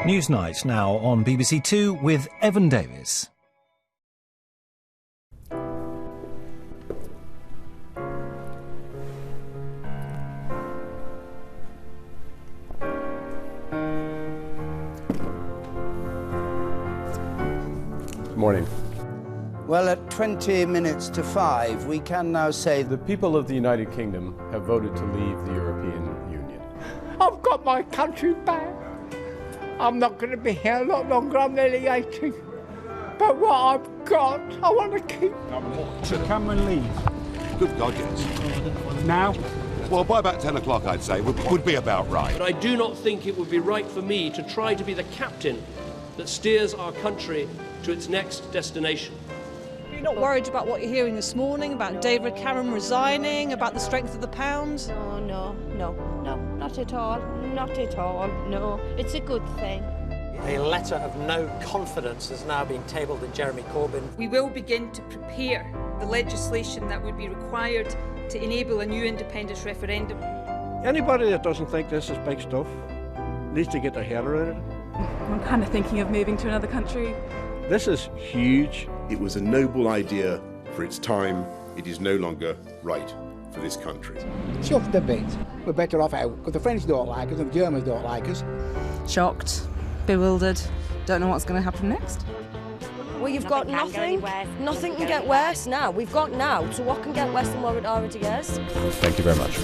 Newsnight now on BBC Two with Evan Davis. Morning. Well, at 20 minutes to 5, we can now say The people of the United Kingdom have voted to leave the European Union. I've got my country back. I'm not going to be here a lot longer. I'm nearly 80. But what I've got, I want to keep. To come and leave. Good God, yes. Now? Well, by about 10 o'clock, I'd say, would be about right. But I do not think it would be right for me to try to be the captain that steers our country to its next destination. You're not worried about what you're hearing this morning, about David Cameron resigning, about the strength of the pound? No, not at all, no. It's a good thing. A letter of no confidence has now been tabled in Jeremy Corbyn. We will begin to prepare the legislation that would be required to enable a new independence referendum. Anybody that doesn't think this is big stuff needs to get their head around it. I'm kind of thinking of moving to another country. This is huge. It was a noble idea for its time. It is no longer right for this country. Chuffed a bit. We're better off out because the French don't like us and the Germans don't like us. Shocked, bewildered, don't know what's going to happen next. Well, you've got nothing. Nothing can get worse now. We've got now, so what can get worse than what it already is? Thank you very much.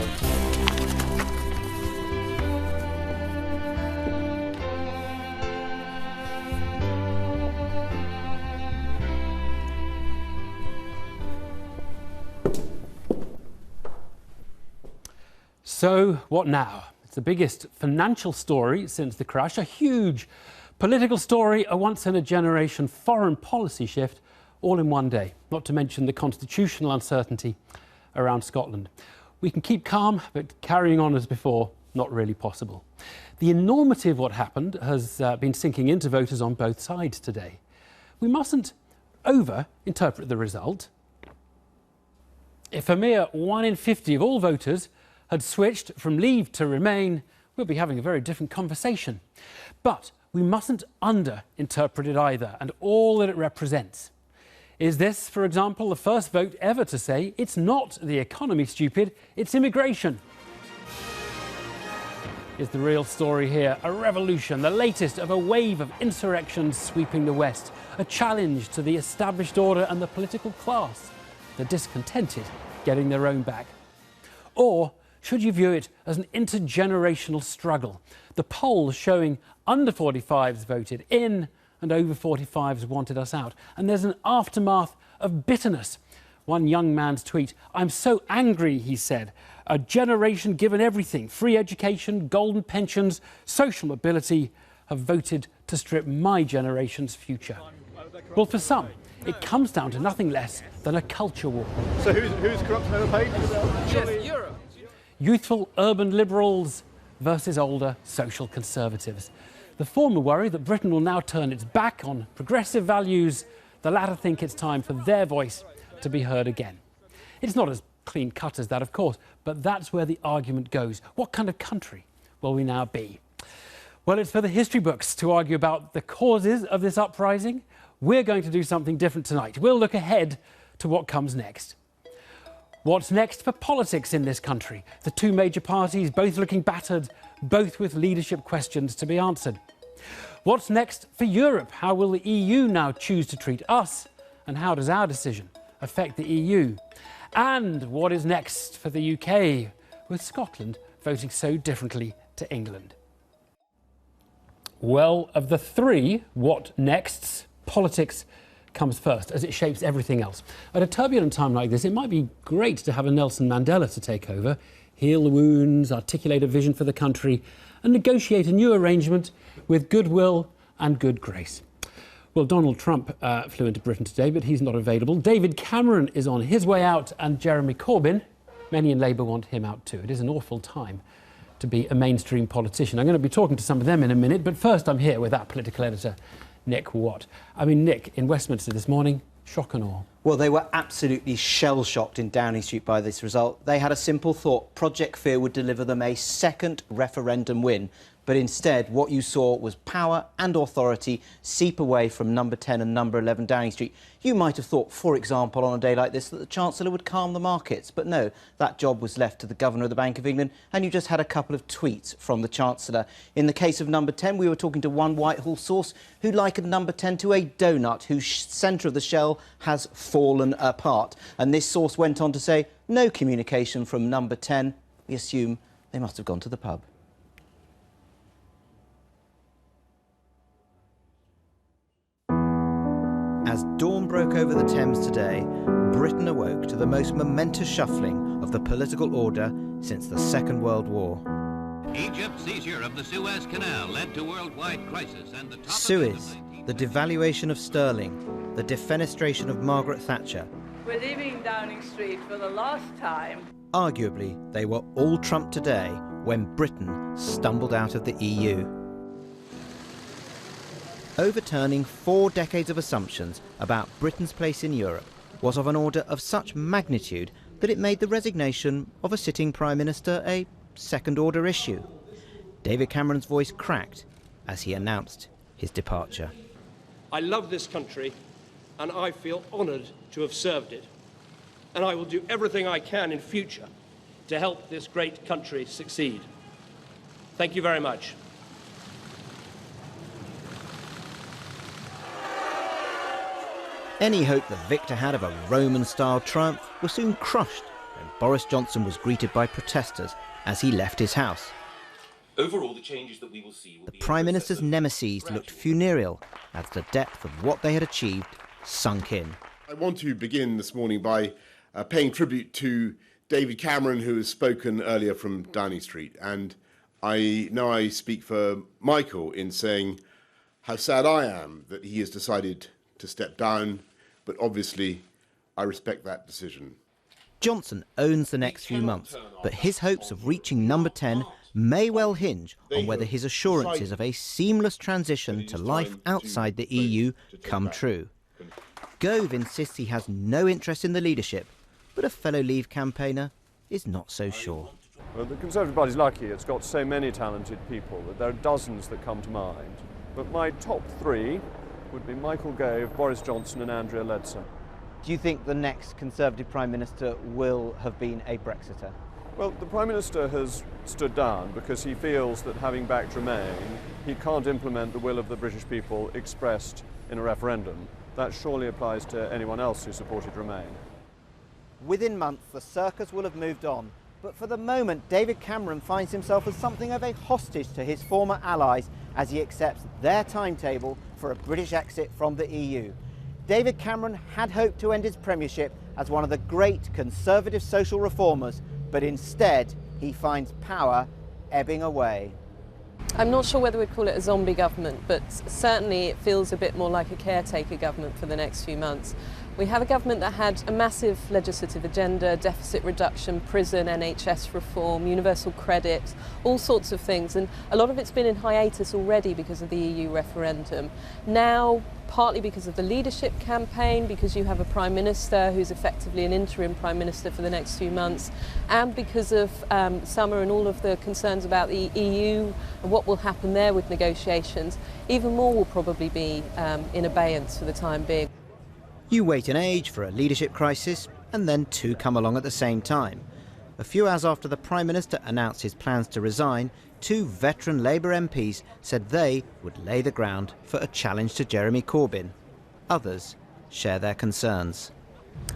So, what now? It's the biggest financial story since the crash, a huge political story, a once-in-a-generation foreign policy shift, all in one day, not to mention the constitutional uncertainty around Scotland. We can keep calm, but carrying on as before, not really possible. The enormity of what happened has been sinking into voters on both sides today. We mustn't over-interpret the result. If a mere 1 in 50 of all voters had switched from Leave to Remain, we'll be having a very different conversation. But we mustn't under-interpret it either, and all that it represents. Is this, for example, the first vote ever to say it's not the economy, stupid, it's immigration? Is the real story here a revolution, the latest of a wave of insurrections sweeping the West, a challenge to the established order and the political class, the discontented getting their own back? Or should you view it as an intergenerational struggle? The polls showing under 45s voted in and over 45s wanted us out. And there's an aftermath of bitterness. One young man's tweet, "I'm so angry," he said. "A generation given everything, free education, golden pensions, social mobility, have voted to strip my generation's future." Well, for some, it comes down to nothing less than a culture war. So who's corrupt and overpaid? Yes, Europe. Youthful urban liberals versus older social conservatives. The former worry that Britain will now turn its back on progressive values. The latter think it's time for their voice to be heard again. It's not as clean cut as that, of course, but that's where the argument goes. What kind of country will we now be? Well, it's for the history books to argue about the causes of this uprising. We're going to do something different tonight. We'll look ahead to what comes next. What's next for politics in this country? The two major parties, both looking battered, both with leadership questions to be answered. What's next for Europe? How will the EU now choose to treat us? And how does our decision affect the EU? And what is next for the UK, with Scotland voting so differently to England? Well, of the three what nexts, politics comes first, as it shapes everything else. At a turbulent time like this, it might be great to have a Nelson Mandela to take over, heal the wounds, articulate a vision for the country, and negotiate a new arrangement with goodwill and good grace. Well, Donald Trump flew into Britain today, but he's not available. David Cameron is on his way out, and Jeremy Corbyn, many in Labour want him out too. It is an awful time to be a mainstream politician. I'm going to be talking to some of them in a minute, but first I'm here with our political editor, Nick Watt. I mean, Nick, in Westminster this morning, shock and awe. Well, they were absolutely shell-shocked in Downing Street by this result. They had a simple thought: Project Fear would deliver them a second referendum win. But instead, what you saw was power and authority seep away from number 10 and number 11 Downing Street. You might have thought, for example, on a day like this, that the Chancellor would calm the markets. But no, that job was left to the Governor of the Bank of England, and you just had a couple of tweets from the Chancellor. In the case of number 10, we were talking to one Whitehall source who likened number 10 to a donut whose centre of the shell has fallen apart. And this source went on to say, no communication from number 10. We assume they must have gone to the pub. As dawn broke over the Thames today, Britain awoke to the most momentous shuffling of the political order since the Second World War. Egypt's seizure of the Suez Canal led to worldwide crisis and the Suez, the devaluation of sterling, the defenestration of Margaret Thatcher. We're leaving Downing Street for the last time. Arguably, they were all trumped today when Britain stumbled out of the EU. Overturning 4 decades of assumptions about Britain's place in Europe was of an order of such magnitude that it made the resignation of a sitting Prime Minister a second-order issue. David Cameron's voice cracked as he announced his departure. I love this country and I feel honoured to have served it. And I will do everything I can in future to help this great country succeed. Thank you very much. Any hope that Victor had of a Roman-style triumph was soon crushed when Boris Johnson was greeted by protesters as he left his house. Overall, the changes that we will see will The Prime Minister's nemesis looked funereal as the depth of what they had achieved sunk in. I want to begin this morning by paying tribute to David Cameron, who has spoken earlier from Downing Street. And I know I speak for Michael in saying how sad I am that he has decided to step down, but obviously I respect that decision. Johnson owns the next few months, but his hopes of reaching number 10 may well hinge on whether his assurances of a seamless transition to life outside the EU come true. Gove insists he has no interest in the leadership, but a fellow Leave campaigner is not so sure. Well, the Conservative Party's lucky. It's got so many talented people that there are dozens that come to mind. But my top 3 would be Michael Gove, Boris Johnson and Andrea Leadsom. Do you think the next Conservative Prime Minister will have been a Brexiter? Well, the Prime Minister has stood down because he feels that having backed Remain, he can't implement the will of the British people expressed in a referendum. That surely applies to anyone else who supported Remain. Within months, the circus will have moved on. But for the moment, David Cameron finds himself as something of a hostage to his former allies as he accepts their timetable for a British exit from the EU. David Cameron had hoped to end his premiership as one of the great Conservative social reformers, but instead he finds power ebbing away. I'm not sure whether we'd call it a zombie government, but certainly it feels a bit more like a caretaker government for the next few months. We have a government that had a massive legislative agenda, deficit reduction, prison, NHS reform, universal credit, all sorts of things, and a lot of it's been in hiatus already because of the EU referendum. Now, partly because of the leadership campaign, because you have a Prime Minister who's effectively an interim Prime Minister for the next few months, and because of summer and all of the concerns about the EU and what will happen there with negotiations, even more will probably be in abeyance for the time being. You wait an age for a leadership crisis, and then 2 come along at the same time. A few hours after the Prime Minister announced his plans to resign, 2 veteran Labour MPs said they would lay the ground for a challenge to Jeremy Corbyn. Others share their concerns.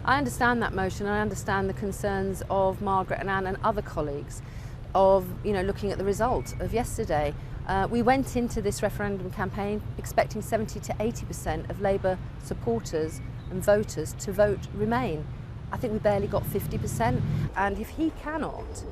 I understand that motion, and I understand the concerns of Margaret and Anne and other colleagues of, looking at the result of yesterday. We went into this referendum campaign expecting 70 to 80% of Labour supporters and voters to vote Remain. I think we barely got 50%, and if he cannot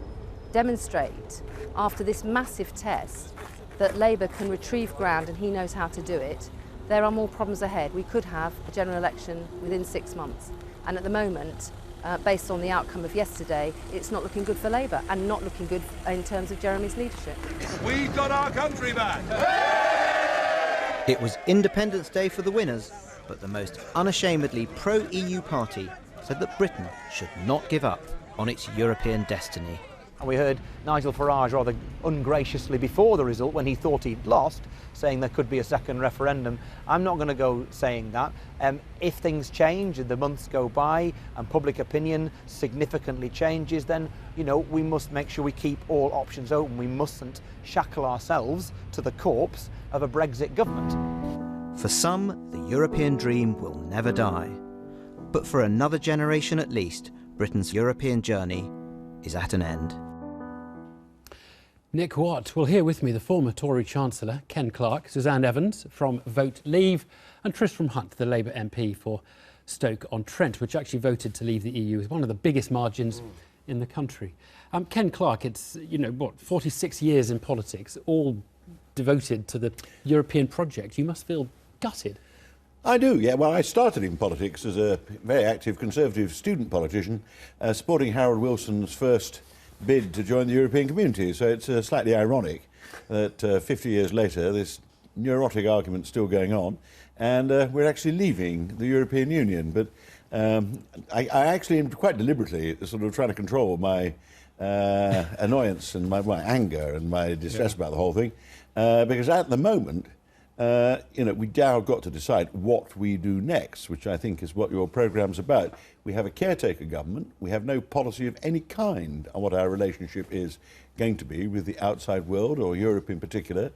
demonstrate after this massive test that Labour can retrieve ground and he knows how to do it, there are more problems ahead. We could have a general election within 6 months, and at the moment, based on the outcome of yesterday, it's not looking good for Labour and not looking good in terms of Jeremy's leadership. We've got our country back! It was Independence Day for the winners, but the most unashamedly pro-EU party said that Britain should not give up on its European destiny. And we heard Nigel Farage rather ungraciously before the result, when he thought he'd lost, saying there could be a second referendum. I'm not going to go saying that. If things change and the months go by and public opinion significantly changes, then, you know, we must make sure we keep all options open. We mustn't shackle ourselves to the corpse of a Brexit government. For some, the European dream will never die. But for another generation at least, Britain's European journey is at an end. Nick Watt. Well, here with me, the former Tory Chancellor, Ken Clarke, Suzanne Evans from Vote Leave, and Tristram Hunt, the Labour MP for Stoke-on-Trent, which actually voted to leave the EU with one of the biggest margins in the country. Ken Clarke, it's, 46 years in politics, all devoted to the European project. You must feel gutted. I do, yeah. Well, I started in politics as a very active Conservative student politician, supporting Harold Wilson's first bid to join the European Community. So it's slightly ironic that 50 years later, this neurotic argument's still going on, and we're actually leaving the European Union. But I actually am quite deliberately sort of trying to control my annoyance and my anger and my distress about the whole thing, because at the moment, we now got to decide what we do next, which I think is what your programme's about. We have a caretaker government. We have no policy of any kind on what our relationship is going to be with the outside world, or Europe in particular.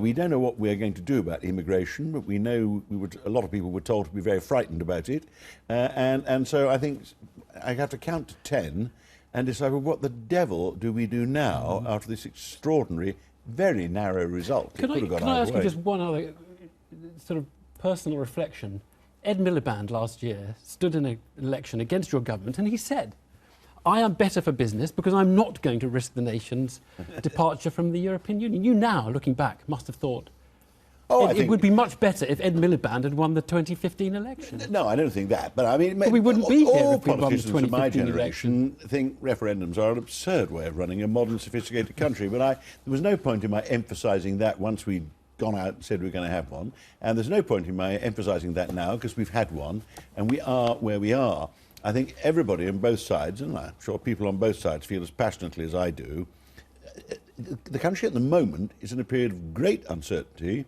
We don't know what we're going to do about immigration, but we know a lot of people were told to be very frightened about it. And so I think I have to count to 10 and decide, well, what the devil do we do now after this extraordinary, very narrow result? Can I ask you just one other sort of personal reflection? Ed Miliband last year stood in an election against your government and he said, I am better for business because I'm not going to risk the nation's departure from the European Union. You now, looking back, must have thought it would be much better if Ed Miliband had won the 2015 election. No, I don't think that. But I mean, we wouldn't be here if we won the politicians 2015 of my generation election. think referendums are an absurd way of running a modern, sophisticated country. But there was no point in my emphasising that once we'd gone out and said we were going to have one. And there's no point in my emphasising that now, because we've had one and we are where we are. I think everybody on both sides, and I'm sure people on both sides feel as passionately as I do, the country at the moment is in a period of great uncertainty.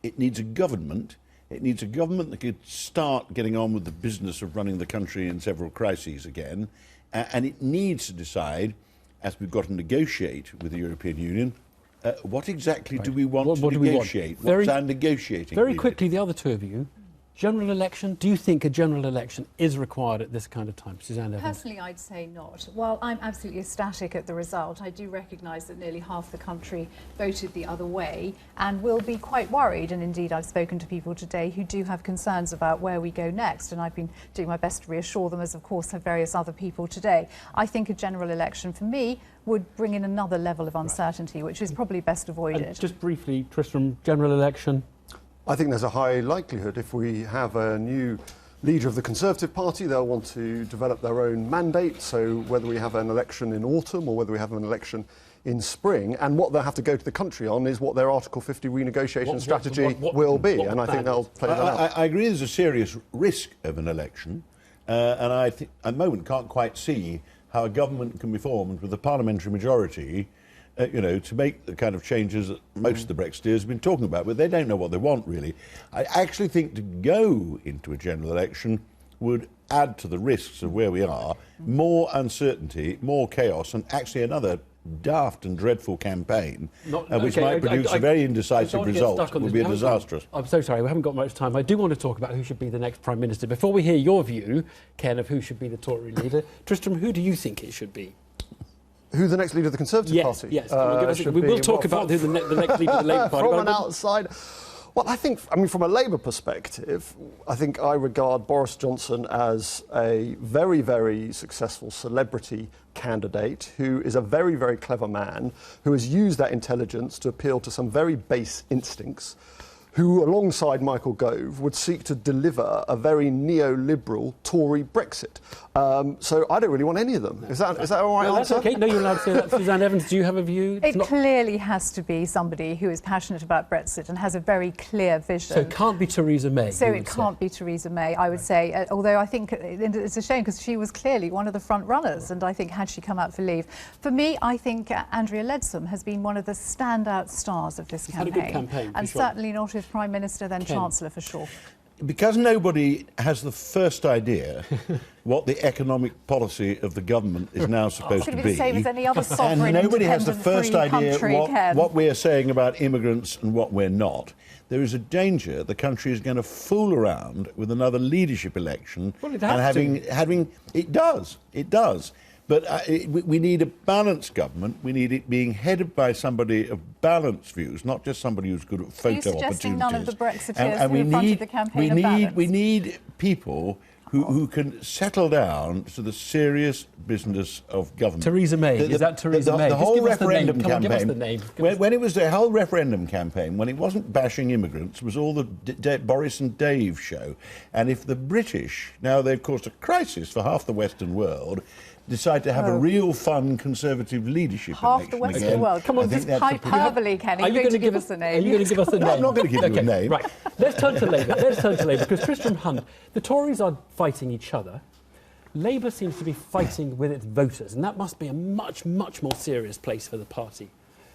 It needs a government. It needs a government that could start getting on with the business of running the country in several crises again. And it needs to decide, as we've got to negotiate with the European Union, what exactly do we want to negotiate? What's our negotiating? Very quickly, the other two of you. General election, do you think a general election is required at this kind of time? Suzanne Evans. Personally, I'd say not. While I'm absolutely ecstatic at the result, I do recognise that nearly half the country voted the other way and will be quite worried. And indeed, I've spoken to people today who do have concerns about where we go next. And I've been doing my best to reassure them, as of course have various other people today. I think a general election, for me, would bring in another level of uncertainty, which is probably best avoided. And just briefly, Tristram, general election. I think there's a high likelihood if we have a new leader of the Conservative Party, they'll want to develop their own mandate. So whether we have an election in autumn or whether we have an election in spring, and what they'll have to go to the country on is what their Article 50 renegotiation strategy will be. And I think they'll play that out. I agree there's a serious risk of an election. And I think at the moment can't quite see how a government can be formed with a parliamentary majority to make the kind of changes that most of the Brexiteers have been talking about, but they don't know what they want, really. I actually think to go into a general election would add to the risks of where we are, more uncertainty, more chaos, and actually another daft and dreadful campaign, which might produce a very indecisive result, would be disastrous. I'm so sorry, we haven't got much time. I do want to talk about who should be the next Prime Minister. Before we hear your view, Ken, of who should be the Tory leader, Tristram, who do you think it should be? Who the next leader of the Conservative Party? Yes, we will talk about who the next leader of the Labour Party. From an outside, well, from a Labour perspective, I think I regard Boris Johnson as a very, very successful celebrity candidate who is a very, very clever man who has used that intelligence to appeal to some very base instincts, who, alongside Michael Gove, would seek to deliver a very neoliberal Tory Brexit. So I don't really want any of them. Is that all right? No, that's okay. No, you're allowed to say that. Suzanne Evans, do you have a view? It clearly has to be somebody who is passionate about Brexit and has a very clear vision. So it can't be Theresa May. So it can't be Theresa May, I would say. Although I think it's a shame because she was clearly one of the front runners, and I think had she come out for leave. For me, I think Andrea Leadsom has been one of the standout stars of this campaign. Had a good campaign, and certainly not as Prime Minister, then Chancellor for sure. Because nobody has the first idea what the economic policy of the government is now supposed to be. Could be the same as any other sovereign, and nobody has the independent, first free idea country, what we're saying about immigrants and what we're not. There is a danger the country is going to fool around with another leadership election. Well, it has it does. But we need a balanced government. We need it being headed by somebody of balanced views, not just somebody who's good at photo opportunities. Are you suggesting none of the Brexiteers who fronted the campaign are balanced? We need people who can settle down to the serious business of government. Theresa May. Is that Theresa May? The whole referendum campaign. Give us the name. When it was the whole referendum campaign, when it wasn't bashing immigrants, it was all the Boris and Dave show. And if the British, now they've caused a crisis for half the Western world, decide to have a real fun Conservative leadership half the Western again, world. Come on, just hyperbole, Kenny. Are you going to give us a name? Are you going to give us a name? I'm not going to give you a name. Right. Let's turn to Labour. Because Tristram Hunt, the Tories are fighting each other. Labour seems to be fighting with its voters, and that must be a much, much more serious place for the party.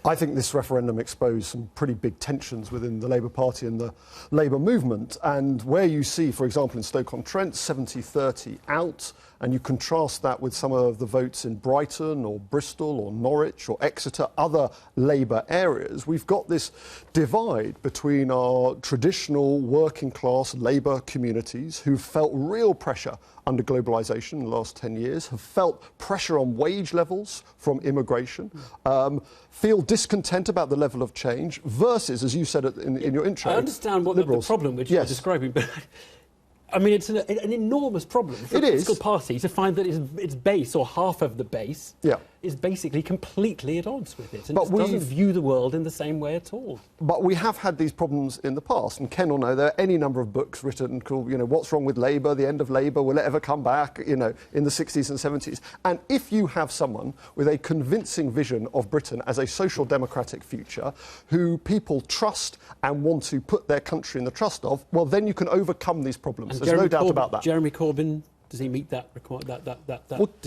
I think this referendum exposed some pretty big tensions within the Labour Party and the Labour movement. And where you see, for example, in Stoke-on-Trent, 70-30 out, and you contrast that with some of the votes in Brighton or Bristol or Norwich or Exeter, other Labour areas, we've got this divide between our traditional working-class Labour communities who've felt real pressure under globalisation in the last 10 years, have felt pressure on wage levels from immigration, feel discontent about the level of change, versus, as you said in your intro, I understand what the problem which you're describing, but I mean, it's an enormous problem for a political party to find that its base, or half of the base, is basically completely at odds with it and doesn't view the world in the same way at all. But we have had these problems in the past, and Ken will know there are any number of books written called, What's Wrong with Labour, The End of Labour, Will It Ever Come Back, in the 60s and 70s. And if you have someone with a convincing vision of Britain as a social democratic future, who people trust and want to put their country in the trust of, well, then you can overcome these problems. And There's no doubt about that. Jeremy Corbyn, does he meet that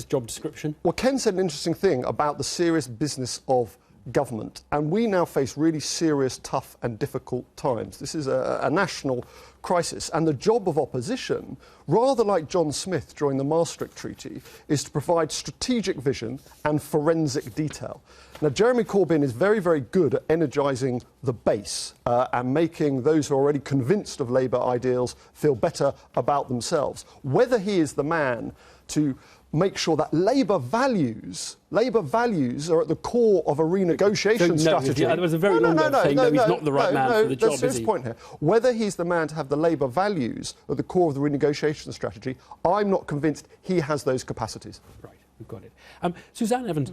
job description? Well, Ken said an interesting thing about the serious business of government, and we now face really serious, tough and difficult times. This is a national crisis, and the job of opposition, rather like John Smith during the Maastricht Treaty, is to provide strategic vision and forensic detail. Now, Jeremy Corbyn is very, very good at energising the base and making those who are already convinced of Labour ideals feel better about themselves. Whether he is the man to make sure that Labour values are at the core of a renegotiation strategy. There was a very long way of saying he's not the right man for the job, is he? Point here. Whether he's the man to have the Labour values at the core of the renegotiation strategy, I'm not convinced he has those capacities. Right, we've got it. Suzanne Evans,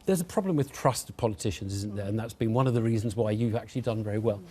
there's a problem with trust of politicians, isn't there? And that's been one of the reasons why you've actually done very well.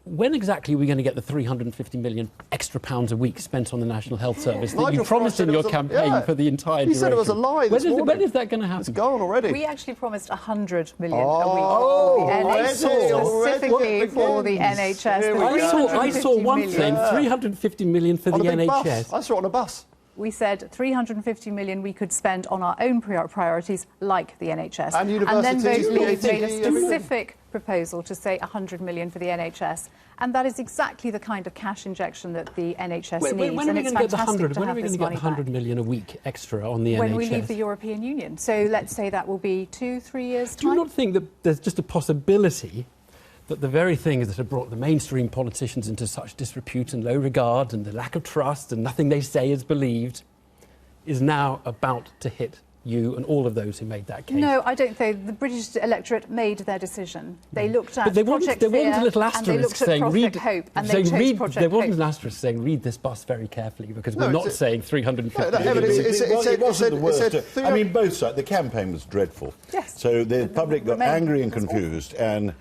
When exactly are we going to get the £350 million extra a week spent on the National Health Service that you promised in your campaign for the entire duration? He said it was a lie this morning. When is that going to happen? It's gone already. We actually promised £100 million a week specifically for the NHS. I saw one thing, £350 million for the NHS. I saw it on a bus. We said £350 million we could spend on our own priorities, like the NHS. And then those leaders made a specific proposal to say £100 million for the NHS. And that is exactly the kind of cash injection that the NHS needs. When are we going to get the 100? When are we going to get the £100 back. million a week extra on the NHS? When we leave the European Union. So let's say that will be 2-3 years' time. Do you not think that there's just a possibility that the very things that have brought the mainstream politicians into such disrepute and low regard and the lack of trust and nothing they say is believed is now about to hit you and all of those who made that case. No, I don't think. The British electorate made their decision. They looked at there Project wasn't a Fear little and they asterisk looked at saying Project Hope, and they chose Project there wasn't Hope. an asterisk saying read this bus very carefully, because we're not saying 350. It wasn't the worst. I mean, both sides. The campaign was dreadful. Yes. So the public got angry and confused, and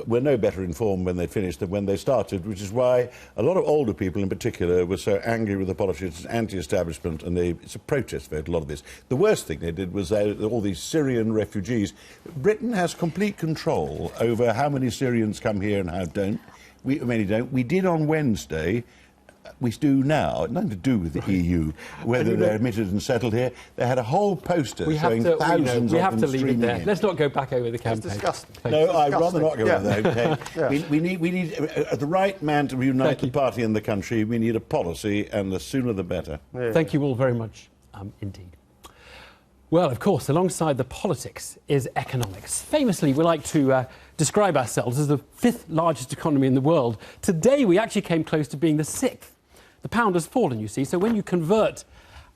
were no better informed when they finished than when they started, which is why a lot of older people in particular were so angry with the politicians, anti-establishment, and it's a protest vote, a lot of this. The worst thing they did was all these Syrian refugees. Britain has complete control over how many Syrians come here and how many don't. We did on Wednesday. We do now, nothing to do with the EU, whether they're admitted and settled here. They had a whole poster showing thousands we of have them to leave it streaming there. in. Let's not go back over the campaign. It's disgusting. No, I'd rather not go over that. Okay. Yeah. We need the right man to reunite the party and the country. We need a policy, and the sooner the better. Yeah. Thank you all very much indeed. Well, of course, alongside the politics is economics. Famously, we like to describe ourselves as the 5th largest economy in the world. Today, we actually came close to being the 6th. The pound has fallen, you see, so when you convert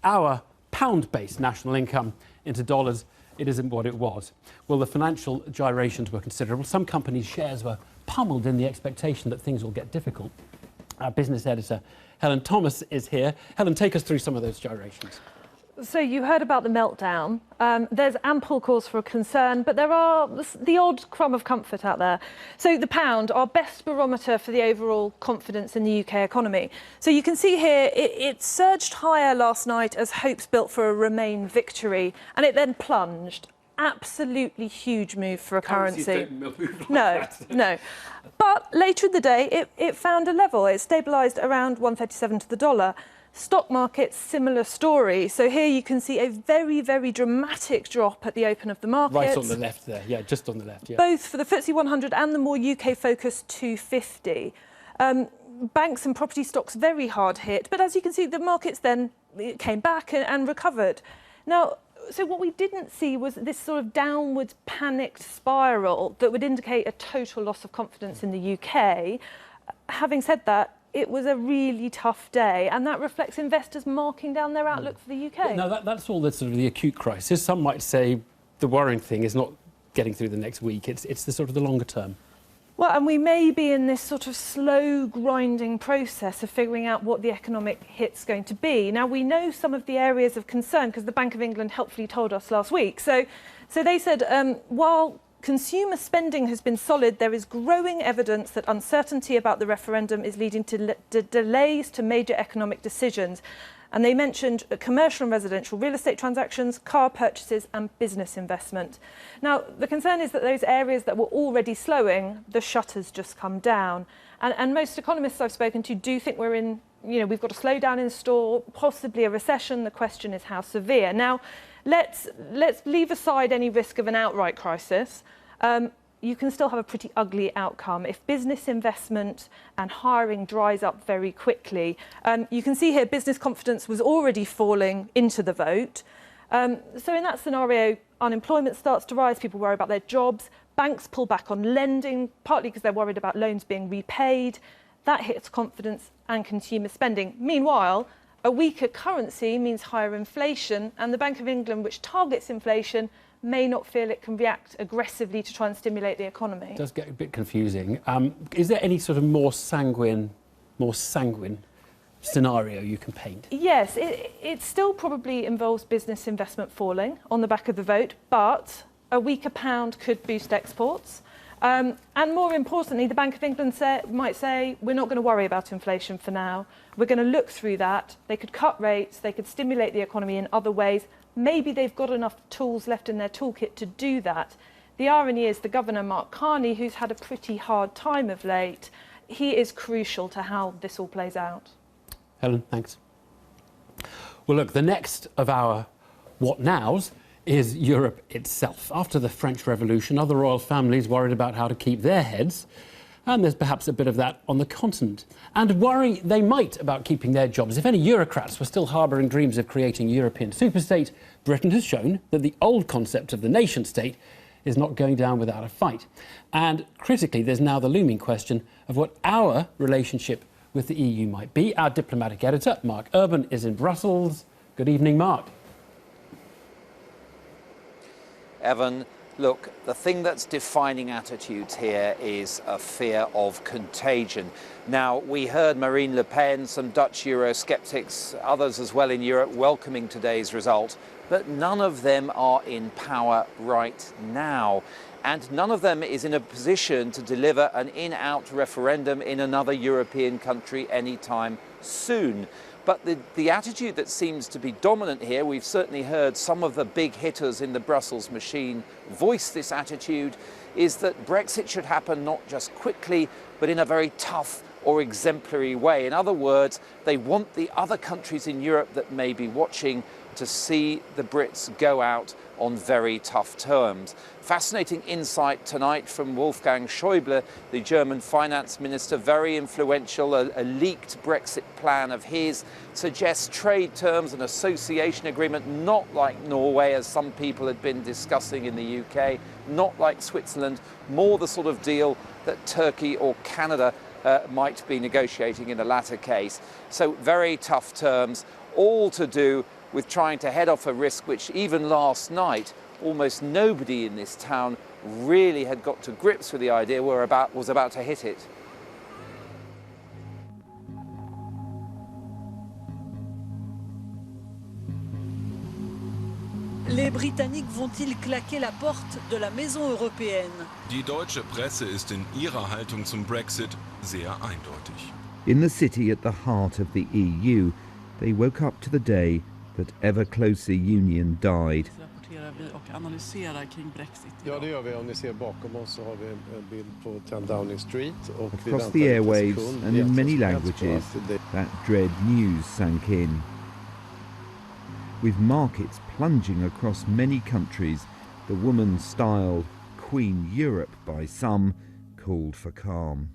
our pound-based national income into dollars, it isn't what it was. Well, the financial gyrations were considerable. Some companies' shares were pummeled in the expectation that things will get difficult. Our business editor, Helen Thomas, is here. Helen, take us through some of those gyrations. So you heard about the meltdown. There's ample cause for concern, but there are the odd crumb of comfort out there. So the pound, our best barometer for the overall confidence in the UK economy. So you can see here, it surged higher last night as hopes built for a Remain victory, and it then plunged. Absolutely huge move for a currency. No. But later in the day, it found a level. It stabilised around 137 to the dollar. Stock markets, similar story. So here you can see a very, very dramatic drop at the open of the market. Right on the left there, yeah, just on the left, yeah. Both for the FTSE 100 and the more UK-focused 250. Banks and property stocks very hard hit, but as you can see, the markets then came back and recovered. Now, so what we didn't see was this sort of downwards panicked spiral that would indicate a total loss of confidence in the UK. Having said that, it was a really tough day, and that reflects investors marking down their outlook for the UK. No, that's all that's sort of the acute crisis. Some might say the worrying thing is not getting through the next week, it's the sort of the longer term. Well, and we may be in this sort of slow grinding process of figuring out what the economic hit's going to be. Now, we know some of the areas of concern because the Bank of England helpfully told us last week. So they said, while consumer spending has been solid, there is growing evidence that uncertainty about the referendum is leading to delays to major economic decisions. And they mentioned commercial and residential real estate transactions, car purchases and business investment. Now, the concern is that those areas that were already slowing, the shutters just come down. And most economists I've spoken to do think we're in, we've got a slowdown in store, possibly a recession. The question is how severe. Now, let's leave aside any risk of an outright crisis. You can still have a pretty ugly outcome if business investment and hiring dries up very quickly. You can see here business confidence was already falling into the vote. So in that scenario, unemployment starts to rise, people worry about their jobs, banks pull back on lending, partly because they're worried about loans being repaid. That hits confidence and consumer spending. Meanwhile, a weaker currency means higher inflation, and the Bank of England, which targets inflation, may not feel it can react aggressively to try and stimulate the economy. It does get a bit confusing. Is there any sort of more sanguine scenario you can paint? Yes, it still probably involves business investment falling on the back of the vote, but a weaker pound could boost exports. And more importantly, the Bank of England might say, we're not going to worry about inflation for now. We're going to look through that. They could cut rates. They could stimulate the economy in other ways. Maybe they've got enough tools left in their toolkit to do that. The irony is the Governor, Mark Carney, who's had a pretty hard time of late, he is crucial to how this all plays out. Helen, thanks. Well, look, the next of our what nows is Europe itself. After the French Revolution, other royal families worried about how to keep their heads, and there's perhaps a bit of that on the continent. And worry they might about keeping their jobs. If any Eurocrats were still harbouring dreams of creating a European superstate, Britain has shown that the old concept of the nation-state is not going down without a fight. And critically, there's now the looming question of what our relationship with the EU might be. Our diplomatic editor, Mark Urban, is in Brussels. Good evening, Mark. Evan, look, the thing that's defining attitudes here is a fear of contagion. Now, we heard Marine Le Pen, some Dutch Eurosceptics, others as well in Europe welcoming today's result, but none of them are in power right now. And none of them is in a position to deliver an in-out referendum in another European country anytime soon. But the attitude that seems to be dominant here, we've certainly heard some of the big hitters in the Brussels machine voice this attitude, is that Brexit should happen not just quickly, but in a very tough or exemplary way. In other words, they want the other countries in Europe that may be watching to see the Brits go out on very tough terms. Fascinating insight tonight from Wolfgang Schäuble, the German finance minister, very influential. A leaked Brexit plan of his suggests trade terms and association agreement, not like Norway, as some people had been discussing in the UK, not like Switzerland, more the sort of deal that Turkey or Canada might be negotiating in the latter case. So very tough terms, all to do with trying to head off a risk which even last night almost nobody in this town really had got to grips with the idea was about to hit it. Les Britanniques vont-ils claquer la porte de la Maison européenne? Die deutsche Presse ist in ihrer Haltung zum Brexit sehr eindeutig. In the city at the heart of the EU, they woke up to the day that ever closer union died. Ja, det gör vi. Om ni ser bakom oss så har vi en bild på 10 Downing Street. Across the airwaves and in many languages, that dread news sank in. With markets plunging across many countries, the woman styled Queen Europe by some called for calm.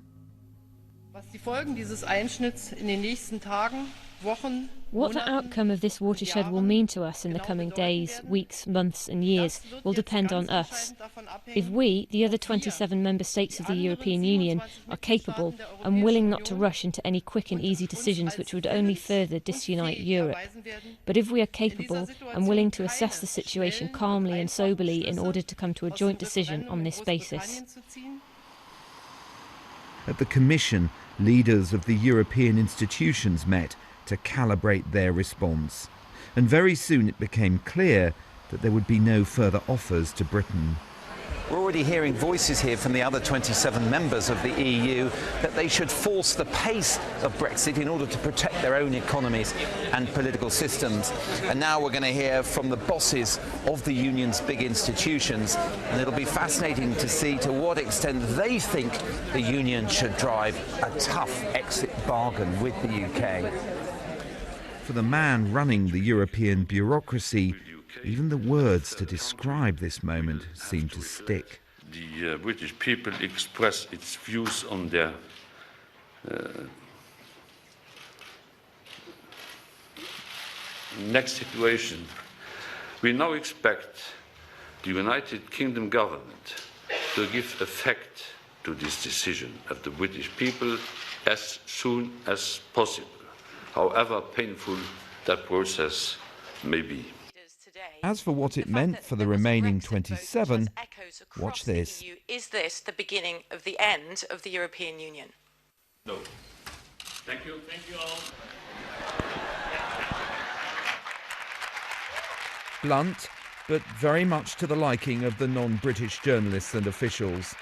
Was die Folgen dieses Einschnitts in den nächsten Tagen, Wochen, What the outcome of this watershed will mean to us in the coming days, weeks, months and years will depend on us. If we, the other 27 member states of the European Union, are capable and willing not to rush into any quick and easy decisions which would only further disunite Europe. But if we are capable and willing to assess the situation calmly and soberly in order to come to a joint decision on this basis. At the Commission, leaders of the European institutions met to calibrate their response. And very soon it became clear that there would be no further offers to Britain. We're already hearing voices here from the other 27 members of the EU that they should force the pace of Brexit in order to protect their own economies and political systems. And now we're going to hear from the bosses of the union's big institutions, and it'll be fascinating to see to what extent they think the union should drive a tough exit bargain with the UK. For the man running the European bureaucracy, even the words to describe this moment seem to stick. The British people express its views on their next situation. We now expect the United Kingdom government to give effect to this decision of the British people as soon as possible, however painful that process may be. As for what it meant for the remaining 27, watch this. Is this the beginning of the end of the European Union? No. Thank you. Thank you all. Blunt, but very much to the liking of the non-British journalists and officials.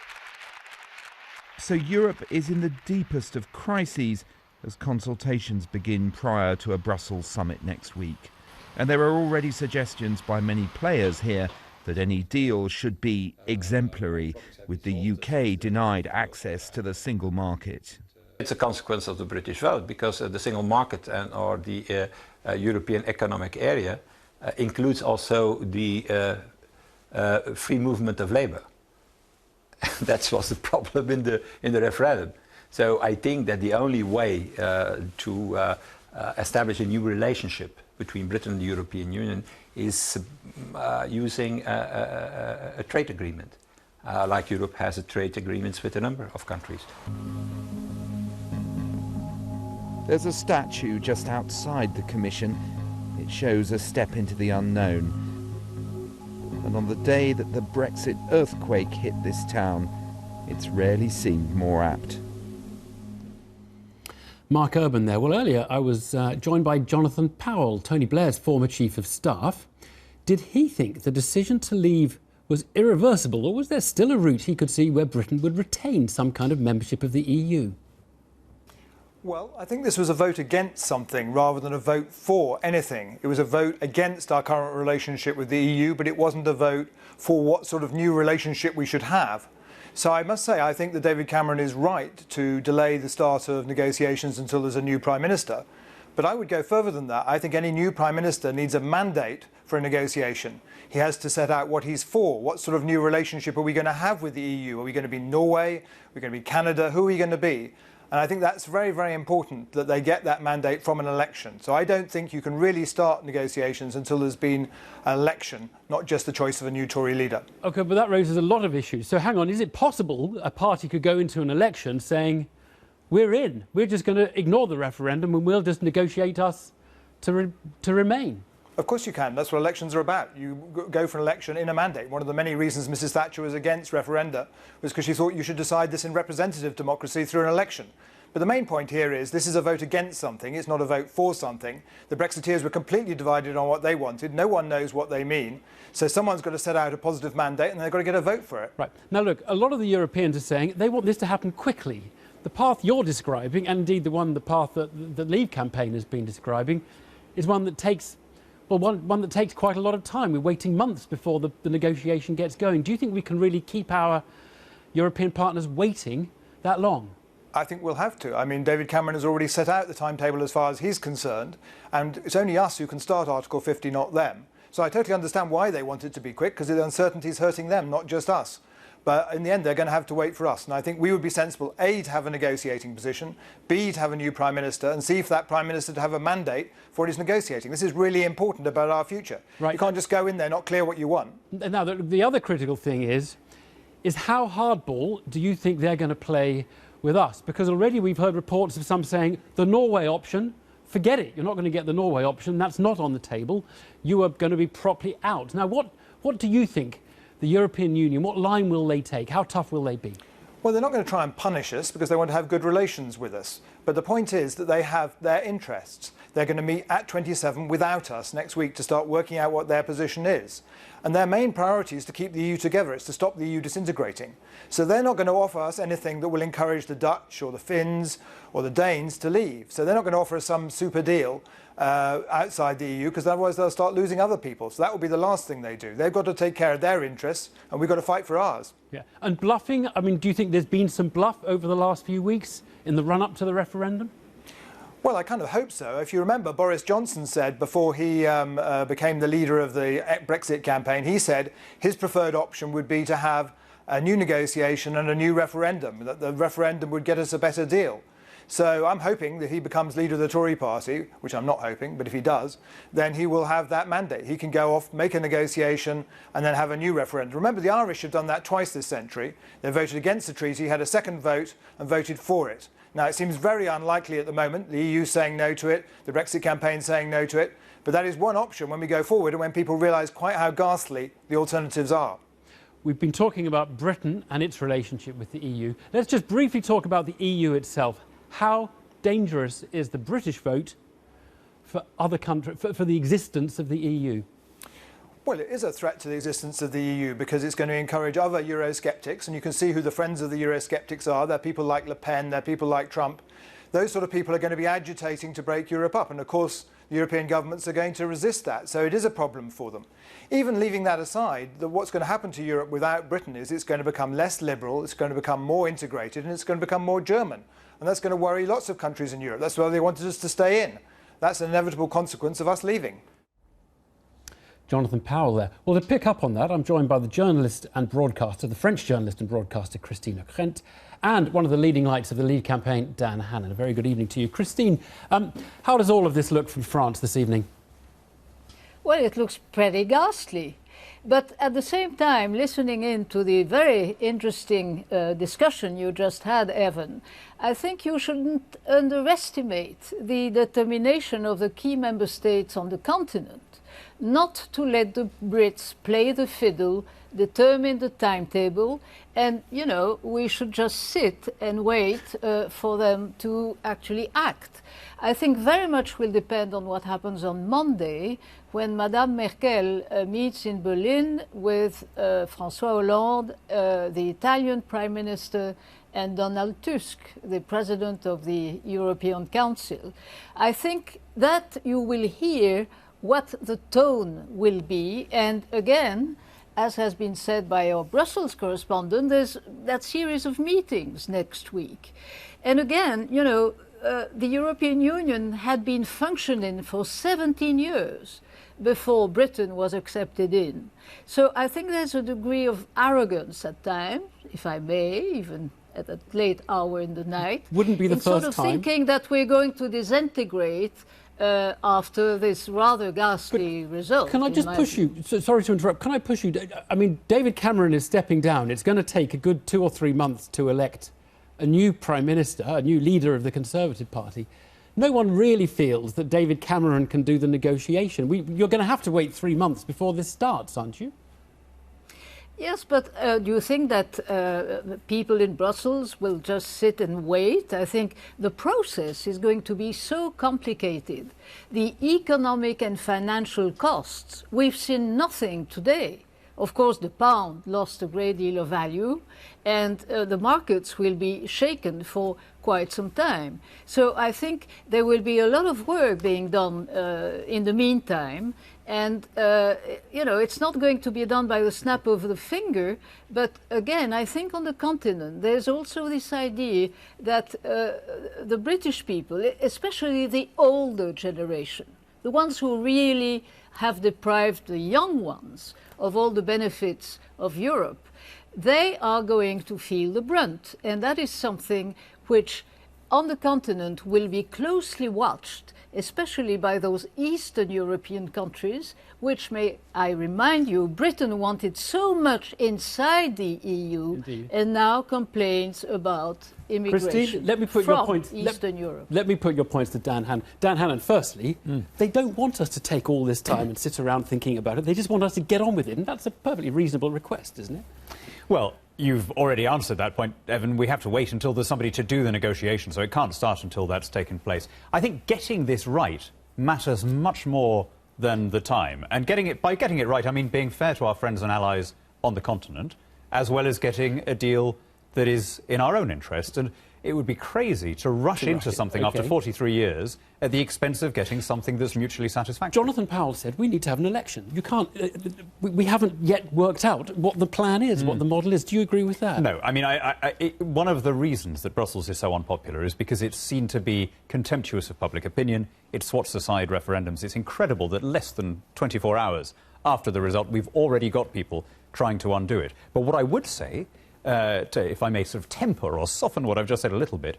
So Europe is in the deepest of crises as consultations begin prior to a Brussels summit next week. And there are already suggestions by many players here that any deal should be exemplary, with the UK denied access to the single market. It's a consequence of the British vote, because the single market or the European Economic Area includes also the free movement of labour. That was the problem in the referendum. So I think that the only way to establish a new relationship between Britain and the European Union is using a trade agreement, like Europe has a trade agreements with a number of countries. There's a statue just outside the Commission. It shows a step into the unknown. And on the day that the Brexit earthquake hit this town, it's rarely seemed more apt. Mark Urban there. Well, earlier I was joined by Jonathan Powell, Tony Blair's former Chief of Staff. Did he think the decision to leave was irreversible, or was there still a route he could see where Britain would retain some kind of membership of the EU? Well, I think this was a vote against something rather than a vote for anything. It was a vote against our current relationship with the EU, but it wasn't a vote for what sort of new relationship we should have. So I must say, I think that David Cameron is right to delay the start of negotiations until there's a new Prime Minister. But I would go further than that. I think any new Prime Minister needs a mandate for a negotiation. He has to set out what he's for. What sort of new relationship are we going to have with the EU? Are we going to be Norway? Are we going to be Canada? Who are we going to be? And I think that's very, very important that they get that mandate from an election. So I don't think you can really start negotiations until there's been an election, not just the choice of a new Tory leader. OK, but that raises a lot of issues. So hang on, is it possible a party could go into an election saying, we're in, we're just going to ignore the referendum and we'll just negotiate us to remain? Of course you can. That's what elections are about. You go for an election in a mandate. One of the many reasons Mrs Thatcher was against referenda was because she thought you should decide this in representative democracy through an election. But the main point here is this is a vote against something. It's not a vote for something. The Brexiteers were completely divided on what they wanted. No one knows what they mean. So someone's got to set out a positive mandate and they've got to get a vote for it. Right. Now, look, a lot of the Europeans are saying they want this to happen quickly. The path you're describing, and indeed the path that the Leave campaign has been describing, is one that takes... Well, one that takes quite a lot of time. We're waiting months before the negotiation gets going. Do you think we can really keep our European partners waiting that long? I think we'll have to. I mean, David Cameron has already set out the timetable as far as he's concerned, and it's only us who can start Article 50, not them. So I totally understand why they want it to be quick, because the uncertainty is hurting them, not just us. But in the end, they're going to have to wait for us. And I think we would be sensible, A, to have a negotiating position, B, to have a new Prime Minister, and C, for that Prime Minister to have a mandate for what he's negotiating. This is really important about our future. Right. You can't just go in there, not clear what you want. Now, the other critical thing is how hardball do you think they're going to play with us? Because already we've heard reports of some saying the Norway option, forget it. You're not going to get the Norway option. That's not on the table. You are going to be properly out. Now, what do you think? The European Union, what line will they take? How tough will they be? Well, they're not going to try and punish us because they want to have good relations with us. But the point is that they have their interests. They're going to meet at 27 without us next week to start working out what their position is. And their main priority is to keep the EU together. It's to stop the EU disintegrating. So they're not going to offer us anything that will encourage the Dutch or the Finns or the Danes to leave. So they're not going to offer us some super deal outside the EU, because otherwise they'll start losing other people. So that will be the last thing they do. They've got to take care of their interests, and we've got to fight for ours. Yeah. And bluffing, I mean, do you think there's been some bluff over the last few weeks in the run-up to the referendum? Well, I kind of hope so. If you remember, Boris Johnson said before he became the leader of the Brexit campaign, he said his preferred option would be to have a new negotiation and a new referendum, that the referendum would get us a better deal. So I'm hoping that he becomes leader of the Tory party, which I'm not hoping, but if he does, then he will have that mandate. He can go off, make a negotiation, and then have a new referendum. Remember, the Irish have done that twice this century. They voted against the treaty, had a second vote, and voted for it. Now, it seems very unlikely at the moment, the EU saying no to it, the Brexit campaign saying no to it, but that is one option when we go forward and when people realise quite how ghastly the alternatives are. We've been talking about Britain and its relationship with the EU. Let's just briefly talk about the EU itself. How dangerous is the British vote for other countries, for the existence of the EU? Well, it is a threat to the existence of the EU because it's going to encourage other Eurosceptics, and you can see who the friends of the Eurosceptics are. They're people like Le Pen, they're people like Trump. Those sort of people are going to be agitating to break Europe up, and of course the European governments are going to resist that, so it is a problem for them. Even leaving that aside, what's going to happen to Europe without Britain is it's going to become less liberal, it's going to become more integrated, and it's going to become more German. And that's going to worry lots of countries in Europe. That's why they wanted us to stay in. That's an inevitable consequence of us leaving. Jonathan Powell there. Well, to pick up on that, I'm joined by the journalist and broadcaster, the French journalist and broadcaster, Christine O'Krent, and one of the leading lights of the Leave campaign, Dan Hannan. A very good evening to you. Christine, how does all of this look from France this evening? Well, it looks pretty ghastly. But at the same time, listening in to the very interesting discussion you just had, Evan, I think you shouldn't underestimate the determination of the key member states on the continent not to let the Brits play the fiddle, determine the timetable, and, you know, we should just sit and wait for them to actually act. I think very much will depend on what happens on Monday when Madame Merkel meets in Berlin with François Hollande, the Italian Prime Minister, and Donald Tusk, the President of the European Council. I think that you will hear what the tone will be, and again, as has been said by our Brussels correspondent, there's that series of meetings next week. And again, you know, the European Union had been functioning for 17 years before Britain was accepted in. So I think there's a degree of arrogance at times, if I may, even at a late hour in the night. Wouldn't be the first sort of time. Thinking that we're going to disintegrate after this rather ghastly result. Can I just push you? Sorry to interrupt. Can I push you? I mean, David Cameron is stepping down. It's going to take a good 2 or 3 months to elect a new Prime Minister, a new leader of the Conservative Party. No one really feels that David Cameron can do the negotiation. You're going to have to wait 3 months before this starts, aren't you? Yes, but do you think that people in Brussels will just sit and wait? I think the process is going to be so complicated. The economic and financial costs, we've seen nothing today. Of course, the pound lost a great deal of value, and the markets will be shaken for quite some time. So I think there will be a lot of work being done in the meantime. And, you know, it's not going to be done by the snap of the finger. But again, I think on the continent, there's also this idea that the British people, especially the older generation, the ones who really have deprived the young ones of all the benefits of Europe, they are going to feel the brunt. And that is something which on the continent will be closely watched, especially by those Eastern European countries, which may, I remind you, Britain wanted so much inside the EU. Indeed. And now complains about immigration. Christine, let me put your points. Eastern Europe. Let me put your points to Dan Hannan. Dan Hannan, firstly, they don't want us to take all this time and sit around thinking about it. They just want us to get on with it, and that's a perfectly reasonable request, isn't it? Well, you've already answered that point, Evan. We have to wait until there's somebody to do the negotiation, so it can't start until that's taken place. I think getting this right matters much more than the time. And by getting it right, I mean being fair to our friends and allies on the continent, as well as getting a deal that is in our own interest. And it would be crazy to rush into something after 43 years at the expense of getting something that's mutually satisfactory. Jonathan Powell said we need to have an election. You can't. We haven't yet worked out what the plan is, what the model is. Do you agree with that? No. I mean, one of the reasons that Brussels is so unpopular is because it's seen to be contemptuous of public opinion. It swats aside referendums. It's incredible that less than 24 hours after the result, we've already got people trying to undo it. But what I would say, if I may sort of temper or soften what I've just said a little bit,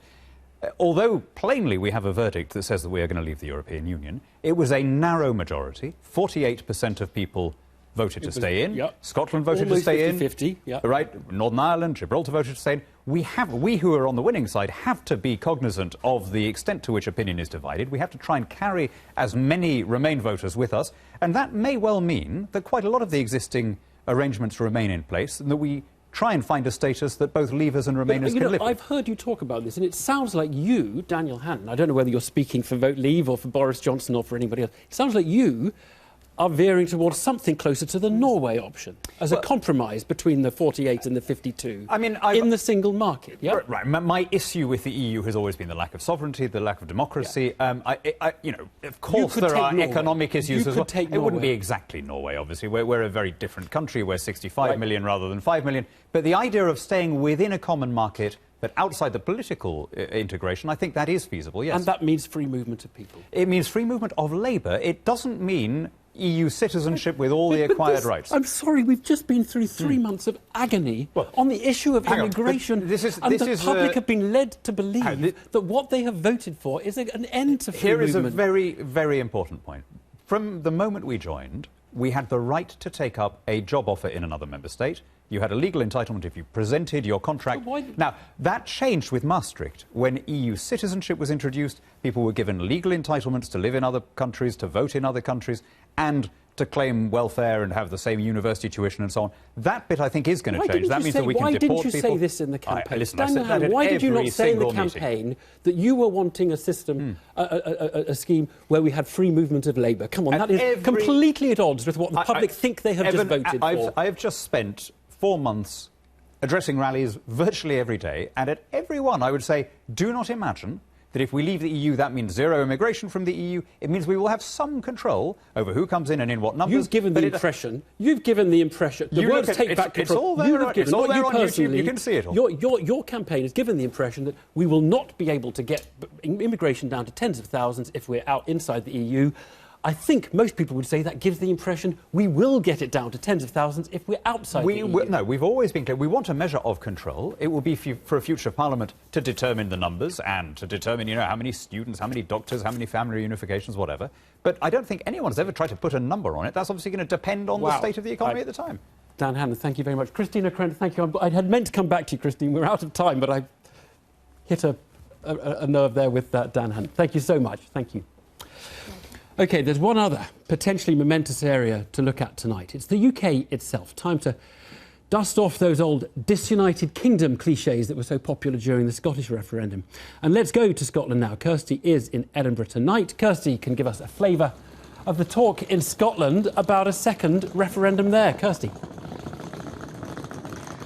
although plainly we have a verdict that says that we are going to leave the European Union, it was a narrow majority. 48% of people voted to stay in. Yep. Scotland voted to stay 50-50, in. yep. Right. Northern Ireland, Gibraltar voted to stay in. We who are on the winning side have to be cognizant of the extent to which opinion is divided. We have to try and carry as many Remain voters with us. And that may well mean that quite a lot of the existing arrangements remain in place and that we try and find a status that both Leavers and Remainers can live with. I've heard you talk about this, and it sounds like you, Daniel Hannan, I don't know whether you're speaking for Vote Leave or for Boris Johnson or for anybody else, it sounds like you are veering towards something closer to the Norway option as a compromise between the 48 and the 52 in the single market. Yeah? Right. My issue with the EU has always been the lack of sovereignty, the lack of democracy. Yeah. Of course there are economic issues as well. It wouldn't be exactly Norway, obviously. We're a very different country. We're 65 million rather than 5 million. But the idea of staying within a common market but outside the political integration, I think that is feasible, yes. And that means free movement of people. It means free movement of labour. It doesn't mean EU citizenship with all the acquired rights. I'm sorry, we've just been through 3 months of agony on the issue of immigration, the public have been led to believe that what they have voted for is an end to free movement. Here is a very, very important point. From the moment we joined, we had the right to take up a job offer in another member state. You had a legal entitlement if you presented your contract. Now, that changed with Maastricht. When EU citizenship was introduced, people were given legal entitlements to live in other countries, to vote in other countries, and to claim welfare and have the same university tuition and so on. That bit, I think, is going to change. That means that we can deport people. Why didn't you say this in the campaign? Listen, I said that at why did you not every say in the single campaign meeting that you were wanting a system, a scheme where we had free movement of labour? Come on, that is completely at odds with what the public think they have just voted for. I have just spent 4 months addressing rallies virtually every day, and at every one I would say, do not imagine that if we leave the EU, that means zero immigration from the EU. It means we will have some control over who comes in and in what numbers. You've given the impression, the words take back control. It's all there on YouTube, you can see it all. Your campaign has given the impression that we will not be able to get immigration down to tens of thousands if we're out inside the EU. I think most people would say that gives the impression we will get it down to tens of thousands if we're outside the EU. No, we've always been clear. We want a measure of control. It will be for a future Parliament to determine the numbers and to determine, how many students, how many doctors, how many family reunifications, whatever. But I don't think anyone's ever tried to put a number on it. That's obviously going to depend on the state of the economy at the time. Dan Hannan, thank you very much. Christina Krent, thank you. I had meant to come back to you, Christine. We're out of time, but I hit a nerve there with Dan Hannan. Thank you so much. Thank you. OK, there's one other potentially momentous area to look at tonight. It's the UK itself. Time to dust off those old disunited kingdom cliches that were so popular during the Scottish referendum. And let's go to Scotland now. Kirsty is in Edinburgh tonight. Kirsty can give us a flavour of the talk in Scotland about a second referendum there. Kirsty.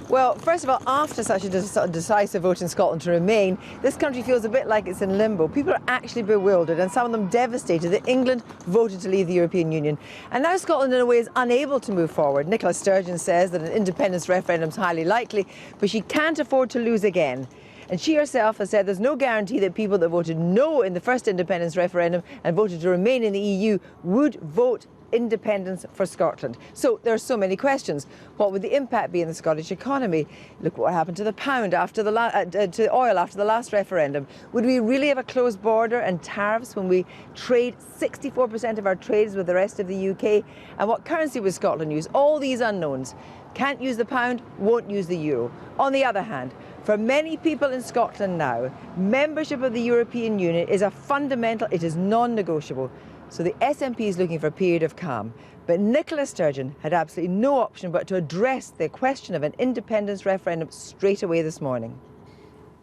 Well, first of all, after such a decisive vote in Scotland to remain, this country feels a bit like it's in limbo. People are actually bewildered and some of them devastated that England voted to leave the European Union. And now Scotland, in a way, is unable to move forward. Nicola Sturgeon says that an independence referendum is highly likely, but she can't afford to lose again. And she herself has said there's no guarantee that people that voted no in the first independence referendum and voted to remain in the EU would vote independence for Scotland. So there are so many questions. What would the impact be in the Scottish economy? Look what happened to the pound after to oil after the last referendum. Would we really have a closed border and tariffs when we trade 64% of our trades with the rest of the UK? And what currency would Scotland use? All these unknowns. Can't use the pound, won't use the euro. On the other hand, for many people in Scotland now, membership of the European Union is a fundamental, it is non-negotiable. So the SNP is looking for a period of calm. But Nicola Sturgeon had absolutely no option but to address the question of an independence referendum straight away this morning.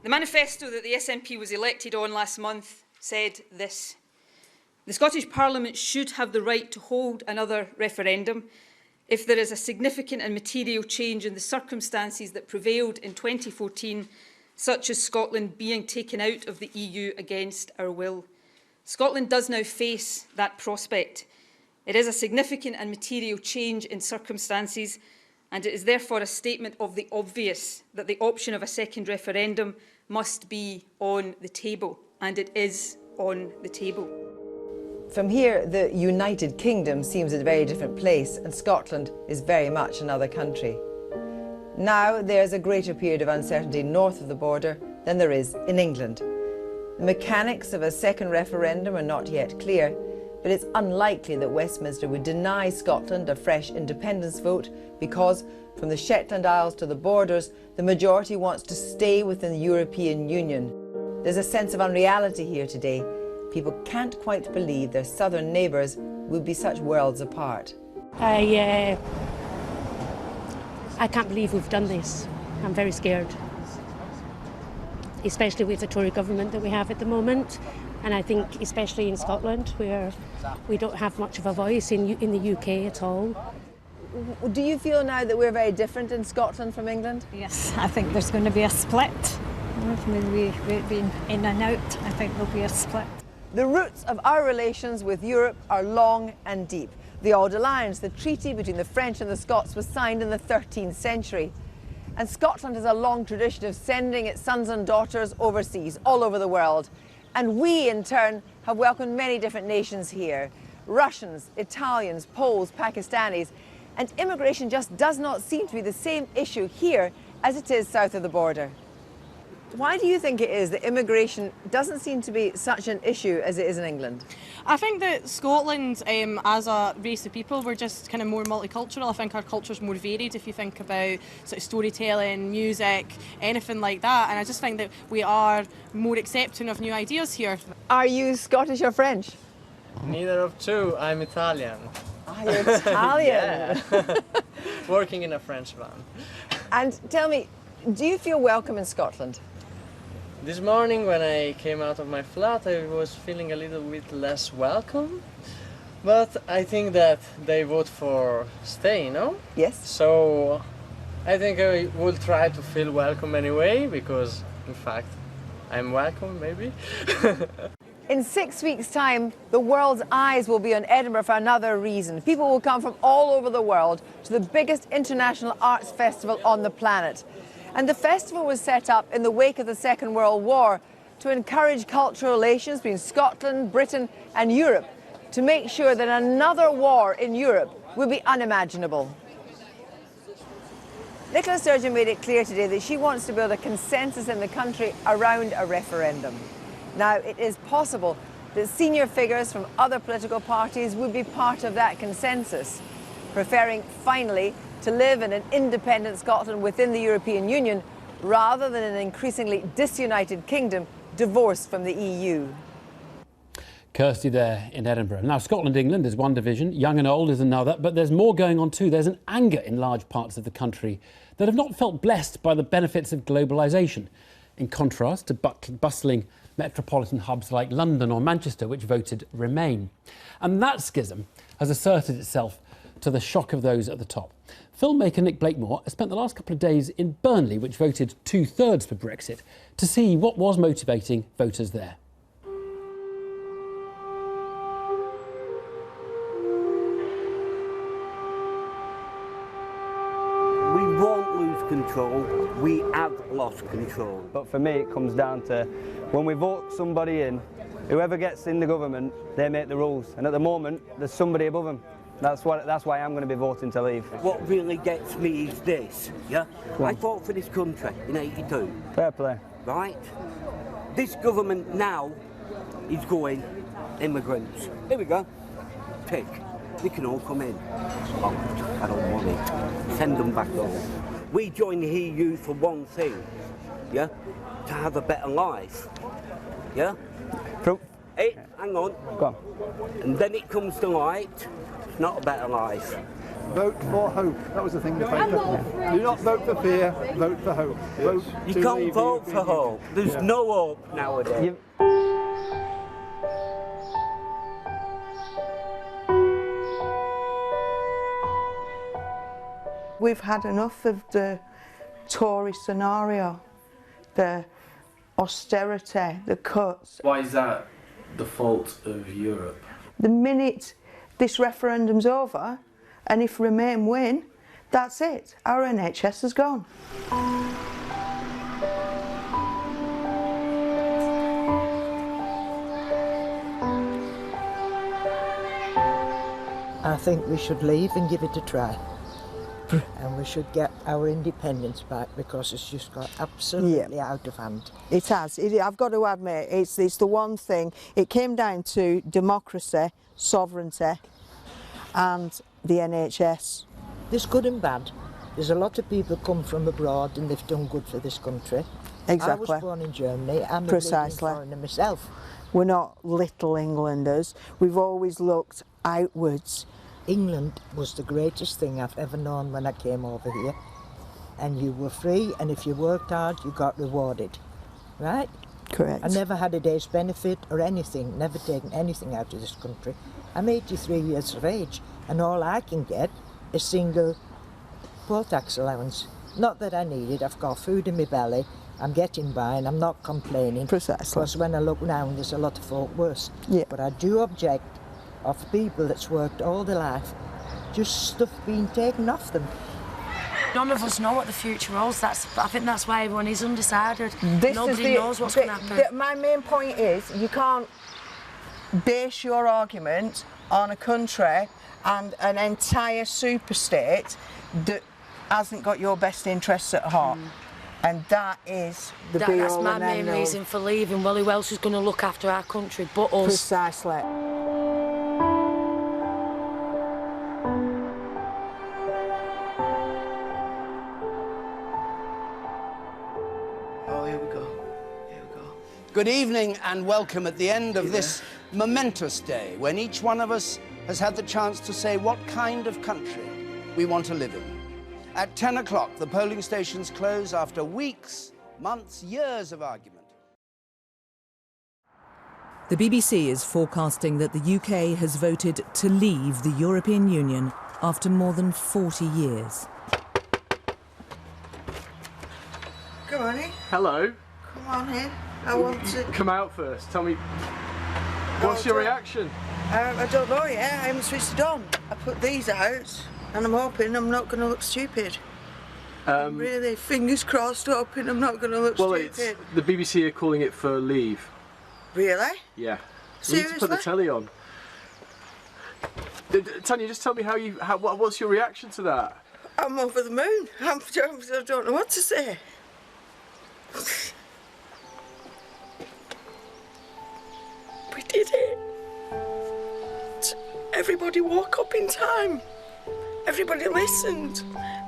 The manifesto that the SNP was elected on last month said this: the Scottish Parliament should have the right to hold another referendum if there is a significant and material change in the circumstances that prevailed in 2014, such as Scotland being taken out of the EU against our will. Scotland does now face that prospect. It is a significant and material change in circumstances, and it is therefore a statement of the obvious that the option of a second referendum must be on the table, and it is on the table. From here, the United Kingdom seems a very different place, and Scotland is very much another country. Now there's a greater period of uncertainty north of the border than there is in England. The mechanics of a second referendum are not yet clear, but it's unlikely that Westminster would deny Scotland a fresh independence vote because, from the Shetland Isles to the borders, the majority wants to stay within the European Union. There's a sense of unreality here today. People can't quite believe their southern neighbours would be such worlds apart. I can't believe we've done this. I'm very scared, especially with the Tory government that we have at the moment. And I think especially in Scotland, where we don't have much of a voice in the UK at all. Do you feel now that we're very different in Scotland from England? Yes, I think there's going to be a split. When we've been in and out, I think there'll be a split. The roots of our relations with Europe are long and deep. The Auld Alliance, the treaty between the French and the Scots, was signed in the 13th century. And Scotland has a long tradition of sending its sons and daughters overseas, all over the world. And we, in turn, have welcomed many different nations here. Russians, Italians, Poles, Pakistanis. And immigration just does not seem to be the same issue here as it is south of the border. Why do you think it is that immigration doesn't seem to be such an issue as it is in England? I think that Scotland, as a race of people, we're just kind of more multicultural. I think our culture's more varied if you think about sort of storytelling, music, anything like that. And I just think that we are more accepting of new ideas here. Are you Scottish or French? Neither of two. I'm Italian. Oh, you're Italian. Yeah. Working in a French van. And tell me, do you feel welcome in Scotland? This morning when I came out of my flat, I was feeling a little bit less welcome. But I think that they vote for stay, no? Yes. So I think I will try to feel welcome anyway, because in fact I'm welcome, maybe. In 6 weeks' time, the world's eyes will be on Edinburgh for another reason. People will come from all over the world to the biggest international arts festival on the planet. And the festival was set up in the wake of the Second World War to encourage cultural relations between Scotland, Britain and Europe, to make sure that another war in Europe would be unimaginable. Nicola Sturgeon made it clear today that she wants to build a consensus in the country around a referendum. Now, it is possible that senior figures from other political parties would be part of that consensus, preferring finally to live in an independent Scotland within the European Union rather than an increasingly disunited kingdom divorced from the EU. Kirsty there in Edinburgh. Now, Scotland-England is one division, young and old is another, but there's more going on too. There's an anger in large parts of the country that have not felt blessed by the benefits of globalisation, in contrast to bustling metropolitan hubs like London or Manchester, which voted Remain. And that schism has asserted itself to the shock of those at the top. Filmmaker Nick Blakemore has spent the last couple of days in Burnley, which voted 2/3 for Brexit, to see what was motivating voters there. Control, we have lost control. But for me it comes down to when we vote somebody in, whoever gets in the government, they make the rules, and at the moment there's somebody above them. That's why I'm going to be voting to leave. What really gets me is this, yeah? I fought for this country in '82. Fair play. Right? This government now is going immigrants. Here we go. Tick. They can all come in. Oh, I don't want it. Send them back home. We join the EU for one thing, yeah? To have a better life, yeah? Hey, hang on. Go on. And then it comes to light, it's not a better life. Vote for hope. That was the thing in the paper. Do not vote for fear, vote for hope. Vote you can't vote for hope. There's no hope nowadays. We've had enough of the Tory scenario, the austerity, the cuts. Why is that the fault of Europe? The minute this referendum's over, and if Remain win, that's it. Our NHS is gone. I think we should leave and give it a try. And we should get our independence back, because it's just got absolutely out of hand. It has. I've got to admit, it's the one thing. It came down to democracy, sovereignty and the NHS. There's good and bad. There's a lot of people come from abroad and they've done good for this country. Exactly. I was born in Germany. I'm a bleeding foreigner myself. We're not little Englanders. We've always looked outwards. England was the greatest thing I've ever known when I came over here. And you were free, and if you worked hard, you got rewarded. Right? Correct. I never had a day's benefit or anything, never taken anything out of this country. I'm 83 years of age, and all I can get is single poll tax allowance. Not that I need it, I've got food in my belly, I'm getting by, and I'm not complaining. Precisely. Because when I look now, there's a lot of folk worse. Yeah. But I do object of people that's worked all their life, just stuff being taken off them. None of us know what the future holds. I think that's why everyone is undecided. Nobody knows what's going to happen. My main point is, you can't base your argument on a country and an entire superstate that hasn't got your best interests at heart. And that is the be-all and end-all. That's my main reason for leaving. Well, who else is going to look after our country but us? Precisely. Good evening and welcome at the end of this momentous day when each one of us has had the chance to say what kind of country we want to live in. At 10 o'clock, the polling stations close after weeks, months, years of argument. The BBC is forecasting that the UK has voted to leave the European Union after more than 40 years. Come on in. Hello. Come on in. I want to... Come out first. Tell me, what's your reaction? I don't know yet. I haven't switched it on. I put these out and I'm hoping I'm not going to look stupid. I'm really, fingers crossed, hoping I'm not going to look stupid. The BBC are calling it for leave. Really? Yeah. Seriously? You need to put the telly on. Tanya, just tell me what's your reaction to that? I'm over the moon. I don't know what to say. We did it. Everybody woke up in time. Everybody listened.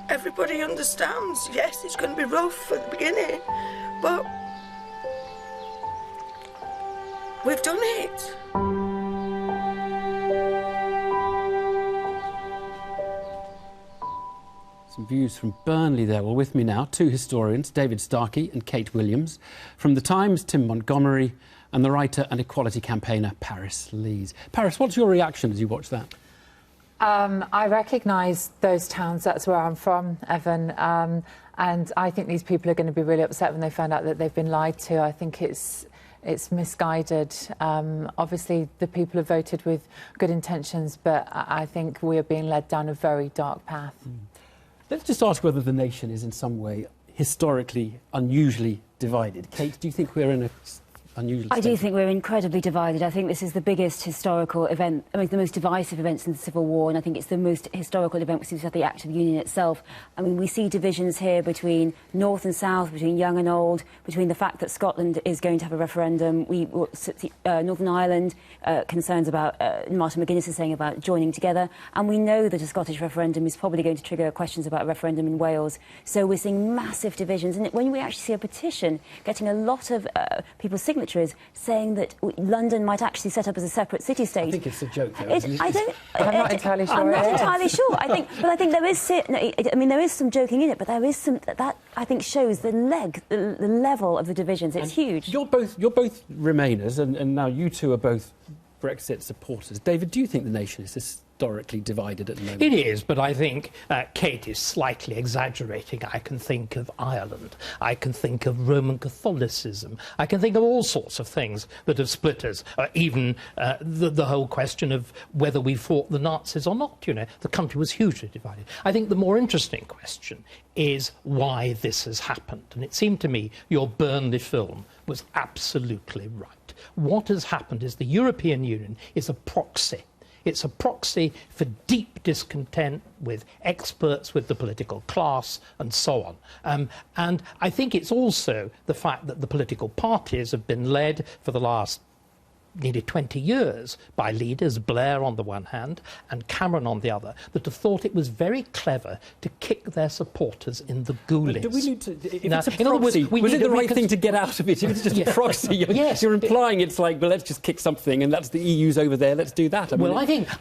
Everybody understands. Yes, it's going to be rough at the beginning, but we've done it. Some views from Burnley there. Well, with me now, two historians, David Starkey and Kate Williams. From The Times, Tim Montgomery, and the writer and equality campaigner, Paris Lees. Paris, what's your reaction as you watch that? I recognise those towns. That's where I'm from, Evan. And I think these people are going to be really upset when they find out that they've been lied to. I think it's misguided. Obviously, the people have voted with good intentions, but I think we are being led down a very dark path. Let's just ask whether the nation is in some way historically unusually divided. Kate, do you think we're in a unusual I do think we're incredibly divided. I think this is the biggest historical event, I mean, the most divisive event since the Civil War, and I think it's the most historical event since the Act of Union itself. I mean, we see divisions here between North and South, between young and old, between the fact that Scotland is going to have a referendum, Northern Ireland, concerns about, Martin McGuinness is saying about joining together, and we know that a Scottish referendum is probably going to trigger questions about a referendum in Wales. So we're seeing massive divisions, and when we actually see a petition getting a lot of people's signatures saying that London might actually set up as a separate city-state. I think it's a joke, though. I'm not entirely sure. I'm not entirely sure. I think there is. I mean, there is some joking in it, but there is some that I think shows the level of the divisions. It's huge. You're both Remainers, and now you two are both Brexit supporters. David, do you think the nation is historically divided at the moment? It is, but I think Kate is slightly exaggerating. I can think of Ireland. I can think of Roman Catholicism. I can think of all sorts of things that have split us. Even the whole question of whether we fought the Nazis or not. You know, the country was hugely divided. I think the more interesting question is why this has happened. And it seemed to me your Burnley film was absolutely right. What has happened is the European Union is a proxy. It's a proxy for deep discontent with experts, with the political class, and so on. And I think it's also the fact that the political parties have been led for the last nearly 20 years by leaders, Blair on the one hand and Cameron on the other, that have thought it was very clever to kick their supporters in the goolies. Do we need to... If it's a proxy, was it the right thing to get out of it? If it's just a proxy, you're implying it's like, well, let's just kick something and that's the EU's over there, let's do that.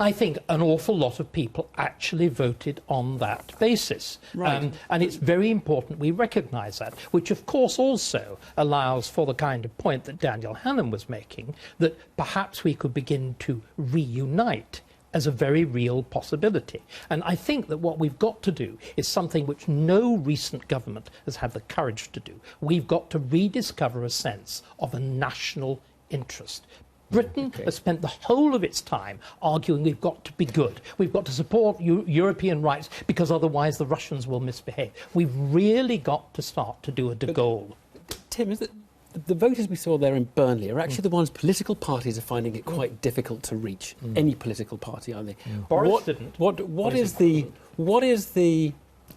I think an awful lot of people actually voted on that basis. Right. And it's very important we recognise that, which of course also allows for the kind of point that Daniel Hannan was making, that perhaps we could begin to reunite as a very real possibility. And I think that what we've got to do is something which no recent government has had the courage to do. We've got to rediscover a sense of a national interest. Britain has spent the whole of its time arguing we've got to be good. We've got to support European rights because otherwise the Russians will misbehave. We've really got to start to do a de Gaulle. Tim, is it... The voters we saw there in Burnley are actually the ones political parties are finding it quite difficult to reach. Any political party, are they? Boris didn't. What is the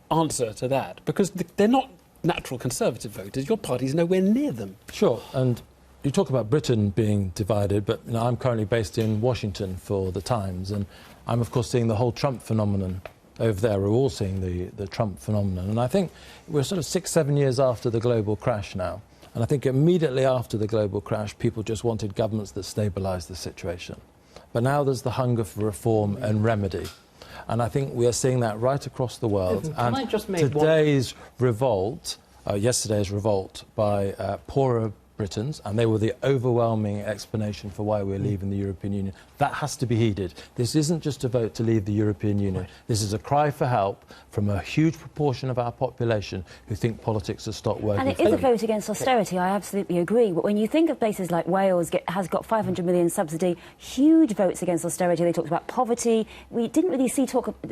answer to that? Because they're not natural Conservative voters. Your party's nowhere near them. Sure, and you talk about Britain being divided, but I'm currently based in Washington for The Times, and I'm, of course, seeing the whole Trump phenomenon over there. We're all seeing the Trump phenomenon. And I think we're sort of 6-7 years after the global crash now. And I think immediately after the global crash, people just wanted governments that stabilised the situation. but now there's the hunger for reform and remedy. And I think we are seeing that right across the world. Can I just make today's revolt, yesterday's revolt by poorer Britons, and they were the overwhelming explanation for why we're leaving the European Union. That has to be heeded. This isn't just a vote to leave the European Union. This is a cry for help from a huge proportion of our population who think politics has stopped working. And it is a vote against austerity, I absolutely agree. But when you think of places like Wales has got 500 million subsidy, huge votes against austerity. They talked about poverty. We didn't really see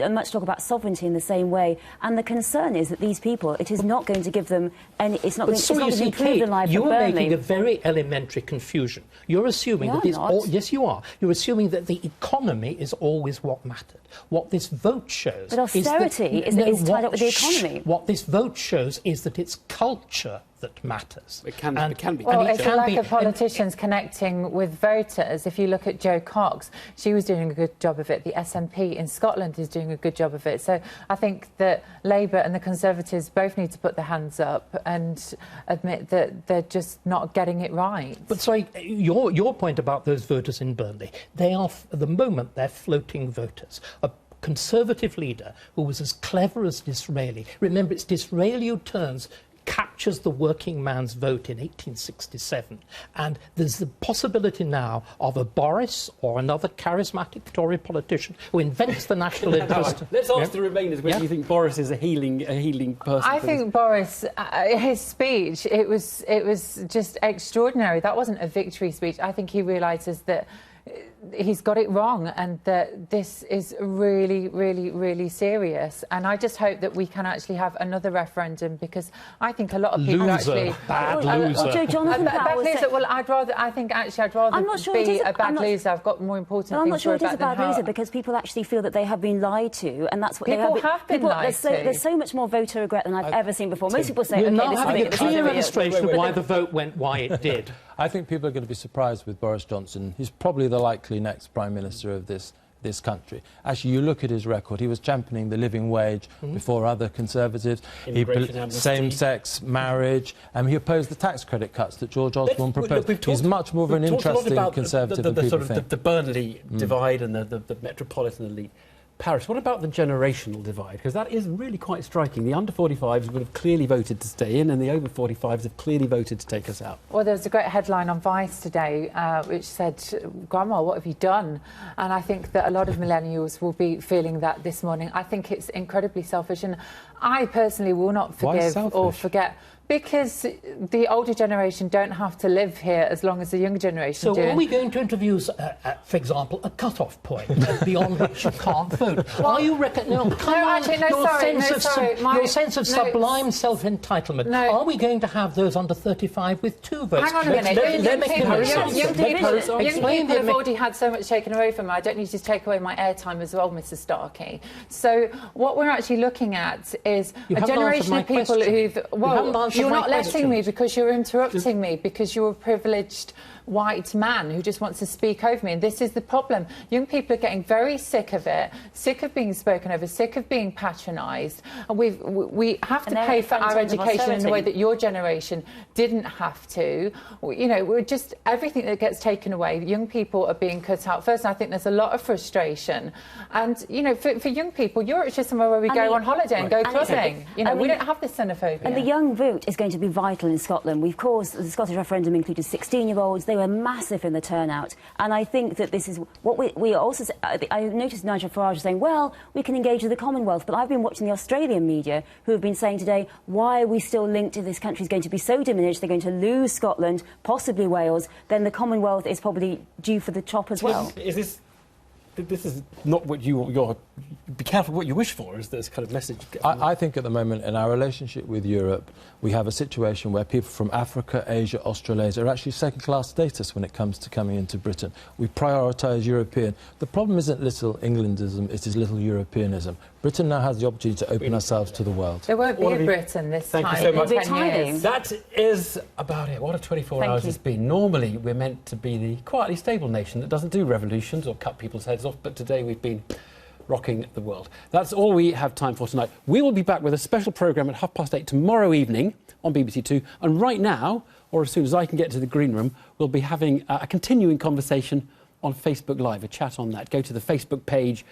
much talk about sovereignty in the same way. And the concern is that these people, it is not going to give them any... It's not going to improve the life of Burnley. You're making a very elementary confusion. You're assuming that yes, you are. You're assuming that the economy is always what mattered. What this vote shows... But austerity is tied up with the economy. What this vote shows is that it's culture that matters. It can be. Well, it's a lack of politicians connecting with voters. If you look at Jo Cox, she was doing a good job of it. The SNP in Scotland is doing a good job of it. So I think that Labour and the Conservatives both need to put their hands up and admit that they're just not getting it right. But sorry, your point about those voters in Burnley, they are, at the moment, they're floating voters. A Conservative leader who was as clever as Disraeli. Remember, it's Disraeli who captures the working man's vote in 1867. And there's the possibility now of a Boris or another charismatic Tory politician who invents the national interest. Let's ask the Remainers whether you think Boris is a healing person. I think Boris, his speech, it was just extraordinary. That wasn't a victory speech. I think he realises that he's got it wrong and that this is really, really, really serious. And I just hope that we can actually have another referendum, because I think a lot of people bad loser. Jonathan well, I think I'd rather be a bad loser. I've got more important things I'm not sure to worry it is a about bad loser, because people actually feel that they have been lied to, and that's what people have been lied to. There's so much more voter regret than I've ever seen before. Most people say, we're okay, now this having a is clear illustration of why the vote went why it did. I think people are going to be surprised with Boris Johnson. He's probably the likely next Prime Minister of this country. Actually, you look at his record. He was championing the living wage before other Conservatives. Same-sex marriage. He opposed the tax credit cuts that George Osborne proposed. He's much more of an interesting Conservative than people think. The Burnley divide and the metropolitan elite. Paris, what about the generational divide? Because that is really quite striking. The under-45s would have clearly voted to stay in, and the over-45s have clearly voted to take us out. Well, there was a great headline on Vice today which said, Grandma, what have you done? And I think that a lot of millennials will be feeling that this morning. I think it's incredibly selfish, and I personally will not forgive or forget. Because the older generation don't have to live here as long as the younger generation do. So are we going to introduce, for example, a cut-off point beyond which you can't vote? Are you your sense of sublime self-entitlement, are we going to have those under 35 with 2 votes? Hang on a minute. Young people have already had so much taken away from them. I don't need to take away my airtime as well, Mr. Starkey. So what we're actually looking at is a generation of people who've... You're not letting me because you're interrupting me, because you're a privileged white man who just wants to speak over me. And this is the problem. Young people are getting very sick of it, sick of being spoken over, sick of being patronised. And we have to pay for our education in a way that your generation didn't have to. You know, we're just everything that gets taken away. Young people are being cut out first. And I think there's a lot of frustration. And, you know, for young people, Europe's just somewhere where we go on holiday and go clubbing. You know, we don't have this xenophobia. And the young vote is going to be vital in Scotland. Of course, the Scottish referendum included 16-year-olds. They were massive in the turnout, and I think that this is what we also... I noticed Nigel Farage saying, well, we can engage with the Commonwealth, but I've been watching the Australian media who have been saying today, why are we still linked to this country is going to be so diminished, they're going to lose Scotland, possibly Wales, then the Commonwealth is probably due for the chop as well. This is not what you're... Be careful what you wish for, is this kind of message. I think at the moment, in our relationship with Europe, we have a situation where people from Africa, Asia, Australasia are actually second-class status when it comes to coming into Britain. We prioritise European. The problem isn't little Englandism, it is little Europeanism. Britain now has the opportunity to open ourselves to the world. There won't be a Britain this time. Thank you so much. That is about it. What a 24 hours it's been. Normally, we're meant to be the quietly stable nation that doesn't do revolutions or cut people's heads off, but today we've been rocking the world. That's all we have time for tonight. We will be back with a special programme at 8:30 tomorrow evening on BBC Two. And right now, or as soon as I can get to the green room, we'll be having a continuing conversation on Facebook Live, a chat on that. Go to the Facebook page,